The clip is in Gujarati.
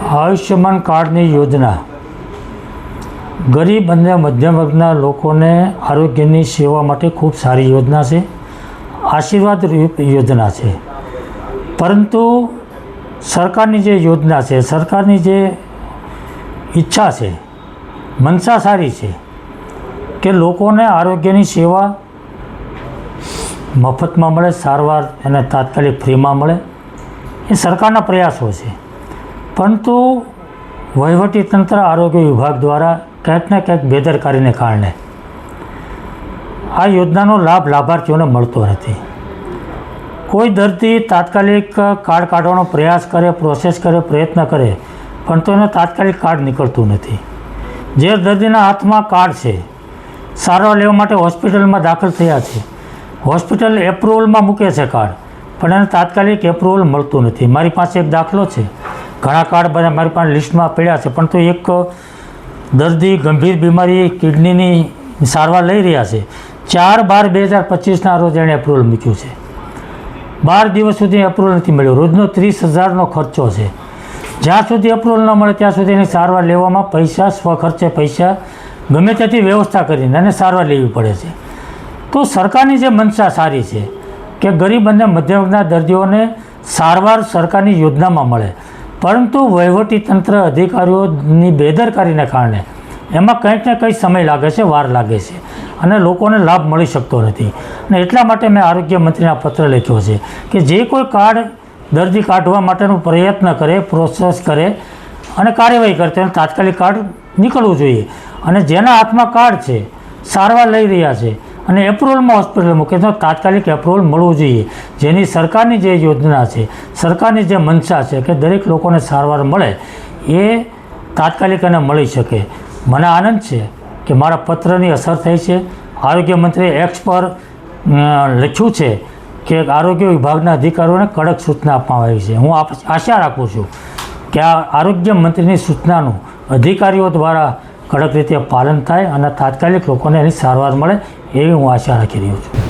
આયુષ્યમાન કાર્ડની યોજના ગરીબ અને મધ્યમ વર્ગના લોકોને આરોગ્યની સેવા માટે ખૂબ સારી યોજના છે, આશીર્વાદ યોજના છે. પરંતુ સરકારની જે યોજના છે, સરકારની જે ઈચ્છા છે, મનસા સારી છે કે લોકોને આરોગ્યની સેવા મફતમાં મળે, સારવાર એને તાત્કાલિક ફ્રીમાં મળે, એ સરકારના પ્રયાસો છે. પરંતુ વહીવટીતંત્ર, આરોગ્ય વિભાગ દ્વારા ક્યાંક ને ક્યાંક બેદરકારીને કારણે આ યોજનાનો લાભ લાભાર્થીઓને મળતો નથી. કોઈ દર્દી તાત્કાલિક કાર્ડ કાઢવાનો પ્રયાસ કરે, પ્રોસેસ કરે, પ્રયત્ન કરે, પણ તો એને તાત્કાલિક કાર્ડ નીકળતું નથી. જે દર્દીના હાથમાં કાર્ડ છે, સારવાર લેવા માટે હોસ્પિટલમાં દાખલ થયા છે, હોસ્પિટલ એપ્રુવલમાં મૂકે છે કાર્ડ, પણ એને તાત્કાલિક એપ્રુવલ મળતું નથી. મારી પાસે એક દાખલો છે, ઘણા કાર્ડ બધા મારી પાસે લિસ્ટમાં પડ્યા છે, પણ તો એક દર્દી ગંભીર બીમારી કિડનીની સારવાર લઈ રહ્યા છે. 4/12/2025ના રોજ એણે એપ્રુવલ મૂક્યું છે. 12 દિવસ સુધી એપ્રુવલ નથી મળ્યો. રોજનો 30,000નો ખર્ચો છે. જ્યાં સુધી એપ્રુવલ ન મળે ત્યાં સુધી એની સારવાર લેવામાં પૈસા, સ્વખર્ચે પૈસા ગમે ત્યાંથી વ્યવસ્થા કરીને એને સારવાર લેવી પડે છે. તો સરકારની જે મનસા સારી છે કે ગરીબ અને મધ્યમ વર્ગના દર્દીઓને સારવાર સરકારની યોજનામાં મળે, પરંતુ વહીવટીતંત્ર, અધિકારીઓની બેદરકારીને કારણે એમાં કંઈક ને કંઈક સમય લાગે છે, વાર લાગે છે અને લોકોને લાભ મળી શકતો નથી. અને એટલા માટે મેં આરોગ્ય મંત્રીને પત્ર લખ્યો છે કે જે કોઈ કાર્ડ દર્દી કાઢવા માટેનો પ્રયત્ન કરે, પ્રોસેસ કરે અને કાર્યવાહી કરે, તેને તાત્કાલિક કાર્ડ નીકળવું જોઈએ. અને જેના હાથમાં કાર્ડ છે, સારવાર લઈ રહ્યા છે અને એપ્રુવલમાં હોસ્પિટલ મૂકે તો તાત્કાલિક એપ્રુવલ મળવું જોઈએ. જેની સરકારની જે યોજના છે, સરકારની જે મનસા છે કે દરેક લોકોને સારવાર મળે, એ તાત્કાલિક એને મળી શકે. મને આનંદ છે કે મારા પત્રની અસર થઈ છે. આરોગ્ય મંત્રીએ એક્સ પર લખ્યું છે કે આરોગ્ય વિભાગના અધિકારીઓને કડક સૂચના આપવામાં આવી છે. હું આશા રાખું છું કે આ આરોગ્ય મંત્રીની સૂચનાનું અધિકારીઓ દ્વારા કડક રીતે પાલન થાય અને તાત્કાલિક લોકોને એની સારવાર મળે, એવી હું આશા રાખી રહ્યો છું.